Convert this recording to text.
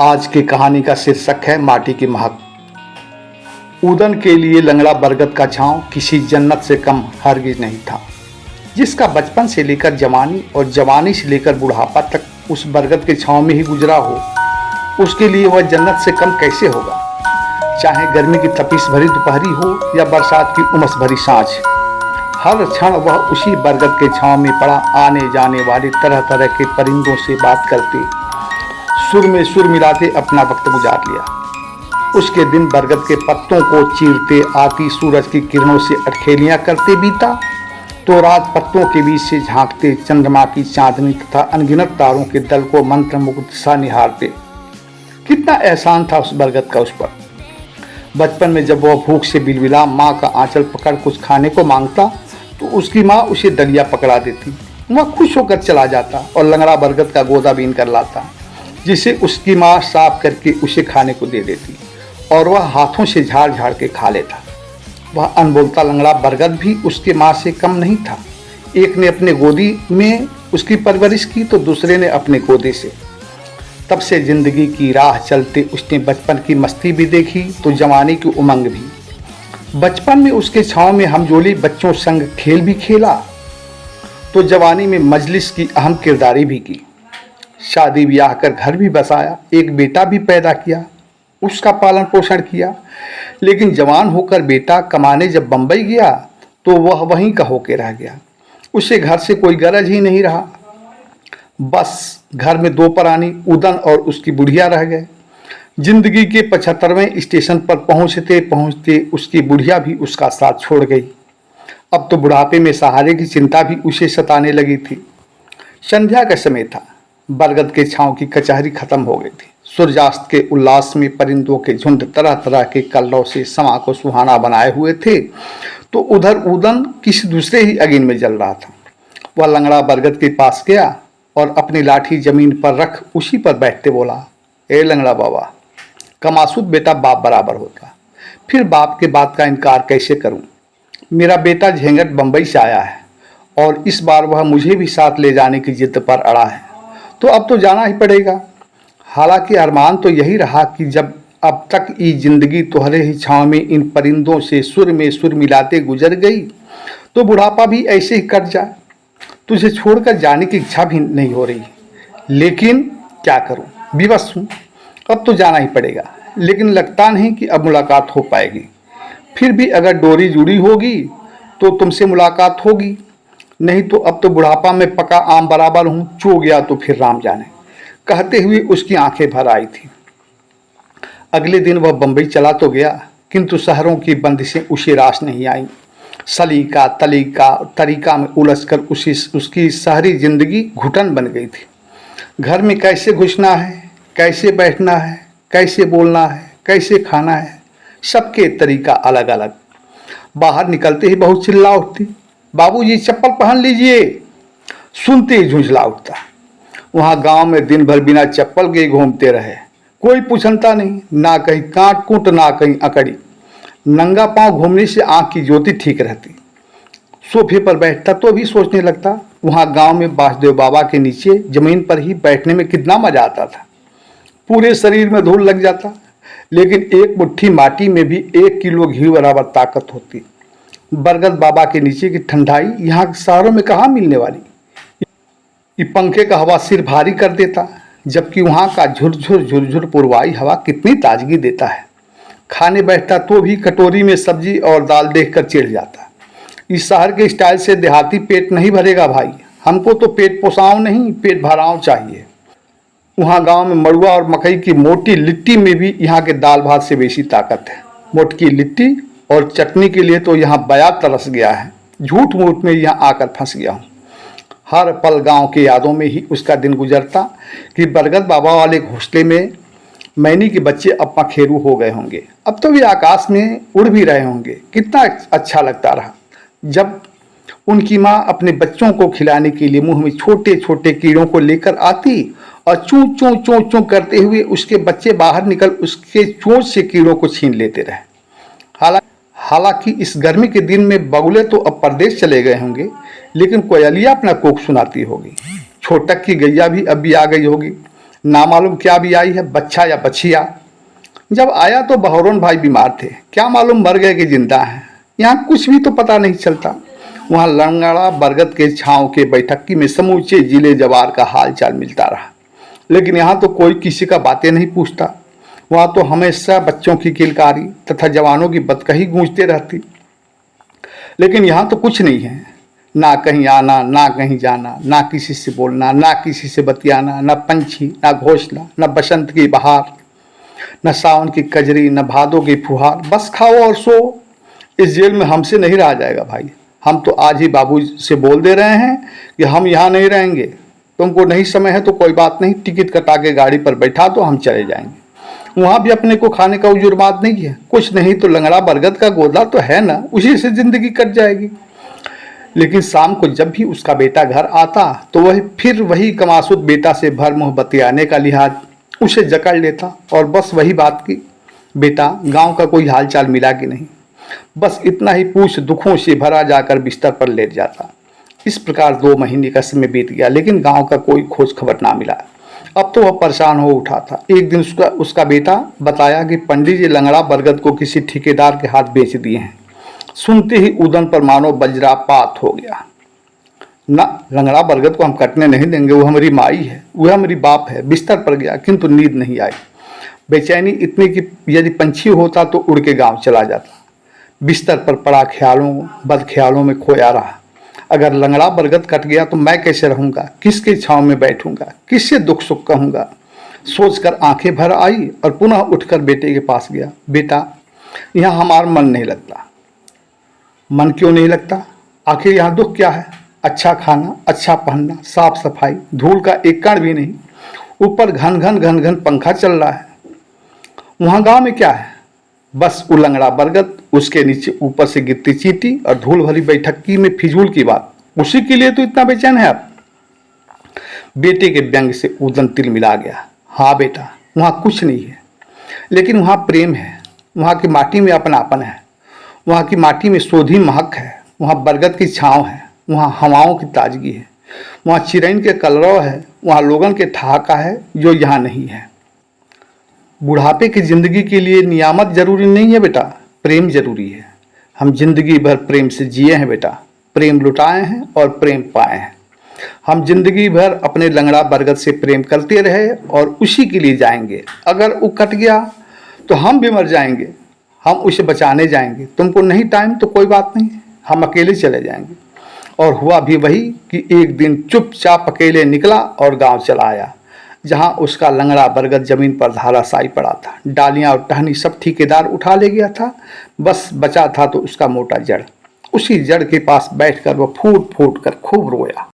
आज की कहानी का शीर्षक है माटी की महक। उदन के लिए लंगड़ा बरगद का छांव किसी जन्नत से कम हरगिज नहीं था। जिसका बचपन से लेकर जवानी और जवानी से लेकर बुढ़ापा तक उस बरगद के छांव में ही गुजरा हो, उसके लिए वह जन्नत से कम कैसे होगा। चाहे गर्मी की तपिश भरी दोपहरी हो या बरसात की उमस भरी सांझ, हर क्षण वह उसी बरगद के छांव में पड़ा आने जाने वाले तरह तरह के परिंदों से बात करते, सुर में सुर मिलाते अपना वक्त गुजार लिया। उसके दिन बरगद के पत्तों को चीरते आती सूरज की किरणों से अटखेलियां करते बीता, तो रात पत्तों के बीच से झांकते चंद्रमा की चांदनी तथा अनगिनत तारों के दल को मंत्रमुग्ध सा निहारते। कितना एहसान था उस बरगद का उस पर। बचपन में जब वह भूख से बिलबिला माँ का आंचल पकड़ कुछ खाने को मांगता तो उसकी माँ उसे दलिया पकड़ा देती। वह खुश होकर चला जाता और लंगड़ा बरगद का गोदा बीन कर लाता, जिसे उसकी माँ साफ करके उसे खाने को दे देती और वह हाथों से झाड़ झाड़ के खा लेता। वह अनबोलता लंगड़ा बरगद भी उसके माँ से कम नहीं था। एक ने अपने गोदी में उसकी परवरिश की तो दूसरे ने अपने गोदे से। तब से जिंदगी की राह चलते उसने बचपन की मस्ती भी देखी तो जवानी की उमंग भी। बचपन में उसके छांव में हमजोली बच्चों संग खेल भी खेला तो जवानी में मजलिस की अहम किरदारी भी की। शादी ब्याह कर घर भी बसाया, एक बेटा भी पैदा किया, उसका पालन पोषण किया। लेकिन जवान होकर बेटा कमाने जब बंबई गया तो वह वहीं का होके रह गया। उसे घर से कोई गरज ही नहीं रहा। बस घर में दो प्राणी उदन और उसकी बुढ़िया रह गए। जिंदगी के 75वें स्टेशन पर पहुंचते पहुंचते उसकी बुढ़िया भी उसका साथ छोड़ गई। अब तो बुढ़ापे में सहारे की चिंता भी उसे सताने लगी थी। संध्या का समय था। बरगद के छांव की कचहरी खत्म हो गई थी। सूर्यास्त के उल्लास में परिंदों के झुंड तरह तरह के कल्लों से समा को सुहाना बनाए हुए थे तो उधर उदन किसी दूसरे ही अगिन में जल रहा था। वह लंगड़ा बरगद के पास गया और अपनी लाठी जमीन पर रख उसी पर बैठते बोला, ए लंगड़ा बाबा, कमासुद बेटा बाप बराबर होता, फिर बाप के बात का इनकार कैसे करूं। मेरा बेटा झेंगट बंबई से आया है और इस बार वह मुझे भी साथ ले जाने की जिद पर अड़ा है, तो अब तो जाना ही पड़ेगा। हालांकि अरमान तो यही रहा कि जब अब तक ये जिंदगी तुम्हारे ही छांव में इन परिंदों से सुर में सुर मिलाते गुजर गई तो बुढ़ापा भी ऐसे ही कट जाए। तुझे छोड़कर जाने की इच्छा भी नहीं हो रही, लेकिन क्या करूं, विवश हूं। अब तो जाना ही पड़ेगा, लेकिन लगता नहीं कि अब मुलाकात हो पाएगी। फिर भी अगर डोरी जुड़ी होगी तो तुमसे मुलाकात होगी, नहीं तो अब तो बुढ़ापा में पका आम बराबर हूं, चो गया तो फिर राम जाने। कहते हुए उसकी आंखें भर आई थी। अगले दिन वह बंबई चला तो गया, किंतु शहरों की बंदिशें उसे रास नहीं आई। सलीका तलीका तरीका में उलझकर उसकी शहरी जिंदगी घुटन बन गई थी। घर में कैसे घुसना है, कैसे बैठना है, कैसे बोलना है, कैसे खाना है, सबके तरीका अलग अलग। बाहर निकलते ही बहुत चिल्ला उठती, बाबूजी चप्पल पहन लीजिए। सुनते ही झुंझला उठता। वहाँ गांव में दिन भर बिना चप्पल के घूमते रहे, कोई पूछता नहीं, ना कहीं कांट कूट ना कहीं अकड़ी। नंगा पांव घूमने से आंख की ज्योति ठीक रहती। सोफे पर बैठता तो भी सोचने लगता, वहाँ गांव में बासुदेव बाबा के नीचे जमीन पर ही बैठने में कितना मजा आता था। पूरे शरीर में धूल लग जाता, लेकिन एक मुट्ठी माटी में भी 1 किलो घी बराबर ताकत होती। बरगद बाबा के नीचे की ठंडाई यहाँ के शहरों में कहाँ मिलने वाली। ये पंखे का हवा सिर भारी कर देता, जबकि वहाँ का झुरझुर झुरझुर पुरवाई हवा कितनी ताजगी देता है। खाने बैठता तो भी कटोरी में सब्जी और दाल देखकर चिढ़ जाता। इस शहर के स्टाइल से देहाती पेट नहीं भरेगा भाई, हमको तो पेट पोसाव नहीं पेट भराव चाहिए। वहाँ गांव में मड़ुआ और मकई की मोटी लिट्टी में भी यहाँ के दाल भात से बेसी ताकत है। मोटकी लिट्टी और चटनी के लिए तो यहाँ बया तरस गया है। झूठ मूठ में यहाँ आकर फंस गया हूँ। हर पल गांव के यादों में ही उसका दिन गुजरता कि बरगद बाबा वाले घोंसले में मैनी के बच्चे अब पखेरू हो गए होंगे, अब तो वे आकाश में उड़ भी रहे होंगे। कितना अच्छा लगता रहा जब उनकी माँ अपने बच्चों को खिलाने के लिए मुंह में छोटे छोटे कीड़ों को लेकर आती और चूं चूं चूं चूं करते हुए उसके बच्चे बाहर निकल उसके चोंच से कीड़ों को छीन लेते रहे। हालांकि इस गर्मी के दिन में बगुले तो अब परदेश चले गए होंगे, लेकिन कोयलिया अपना कोक सुनाती होगी। छोटक की गैया भी अब भी आ गई होगी। ना मालूम क्या भी आई है, बच्चा या बछिया। जब आया तो बहरोन भाई बीमार थे, क्या मालूम मर गए कि जिंदा हैं। यहाँ कुछ भी तो पता नहीं चलता। वहाँ लंगड़ा बरगद के छांव के बैठकी में समूचे जिले जवार का हाल चाल मिलता रहा, लेकिन यहाँ तो कोई किसी का बातें नहीं पूछता। वहाँ तो हमेशा बच्चों की किलकारी तथा जवानों की बदकही गूंजते रहती, लेकिन यहाँ तो कुछ नहीं है। ना कहीं आना, ना कहीं जाना, ना किसी से बोलना, ना किसी से बतियाना, न पंछी, ना घोंसला, न बसंत की बहार, न सावन की कजरी, न भादों की फुहार। बस खाओ और सो। इस जेल में हमसे नहीं रहा जाएगा भाई। हम तो आज ही बाबू से बोल दे रहे हैं कि हम यहाँ नहीं रहेंगे। तुमको नहीं समय है तो कोई बात नहीं, टिकट कटा के गाड़ी पर बैठा तो हम चले जाएंगे। वहाँ भी अपने को खाने का उजुर्मात नहीं है, कुछ नहीं तो लंगड़ा बरगद का गोला तो है ना, उसी से जिंदगी कट जाएगी। लेकिन शाम को जब भी उसका बेटा घर आता तो वह फिर वही कमासुद बेटा से भर मुँह बतियाने का लिहाज उसे जकड़ लेता और बस वही बात की, बेटा गांव का कोई हालचाल मिला कि नहीं। बस इतना ही पूछ दुखों से भरा जाकर बिस्तर पर लेट जाता। इस प्रकार 2 महीने का समय बीत गया, लेकिन गांव का कोई खोज खबर ना मिला। अब तो वह परेशान हो उठा था। एक दिन उसका बेटा बताया कि पंडित जी लंगड़ा बरगद को किसी ठेकेदार के हाथ बेच दिए हैं। सुनते ही उदन पर मानो वज्रापात हो गया। ना, लंगड़ा बरगद को हम कटने नहीं देंगे, वो हमारी माई है, वह हमारी बाप है। बिस्तर पर गया किंतु नींद नहीं आई। बेचैनी इतनी कि यदि पंछी होता तो उड़ के गांव चला जाता। बिस्तर पर पड़ा ख्यालों बद ख्यालों में खोया रहा। अगर लंगड़ा बरगद कट गया तो मैं कैसे रहूंगा, किसके छांव में बैठूंगा, किससे दुख सुख कहूंगा। सोचकर आंखें भर आई और पुनः उठकर बेटे के पास गया। बेटा, यहाँ हमारा मन नहीं लगता। मन क्यों नहीं लगता? आखिर यहाँ दुख क्या है? अच्छा खाना, अच्छा पहनना, साफ सफाई, धूल का एक कण भी नहीं। ऊपर घन घन पंखा चल रहा है। वहाँ गांव में क्या है? बस उलंगड़ा बरगद, उसके नीचे ऊपर से गिरती चींटी और धूल भरी बैठकी में फिजूल की बात। उसी के लिए तो इतना बेचैन है आप। बेटे के व्यंग से उदन तिल मिला गया। हाँ बेटा, वहाँ कुछ नहीं है, लेकिन वहाँ प्रेम है। वहाँ की माटी में अपनापन है। वहाँ की माटी में शोधी महक है। वहाँ बरगद की छाँव है। वहाँ हवाओं की ताजगी है। वहाँ चिरैन के कलरव है। वहाँ लोगन के ठहाका है जो यहाँ नहीं है। बुढ़ापे की जिंदगी के लिए नियामत जरूरी नहीं है बेटा, प्रेम जरूरी है। हम जिंदगी भर प्रेम से जिए हैं बेटा, प्रेम लुटाए हैं और प्रेम पाए हैं। हम जिंदगी भर अपने लंगड़ा बरगद से प्रेम करते रहे और उसी के लिए जाएंगे। अगर वो कट गया तो हम भी मर जाएंगे। हम उसे बचाने जाएंगे। तुमको नहीं टाइम तो कोई बात नहीं, हम अकेले चले जाएंगे। और हुआ भी वही कि एक दिन चुपचाप अकेले निकला और गांव चला आया, जहां उसका लंगड़ा बरगद जमीन पर धाराशायी पड़ा था। डालियां और टहनी सब ठेकेदार उठा ले गया था। बस बचा था तो उसका मोटा जड़। उसी जड़ के पास बैठकर वह फूट फूट कर खूब रोया।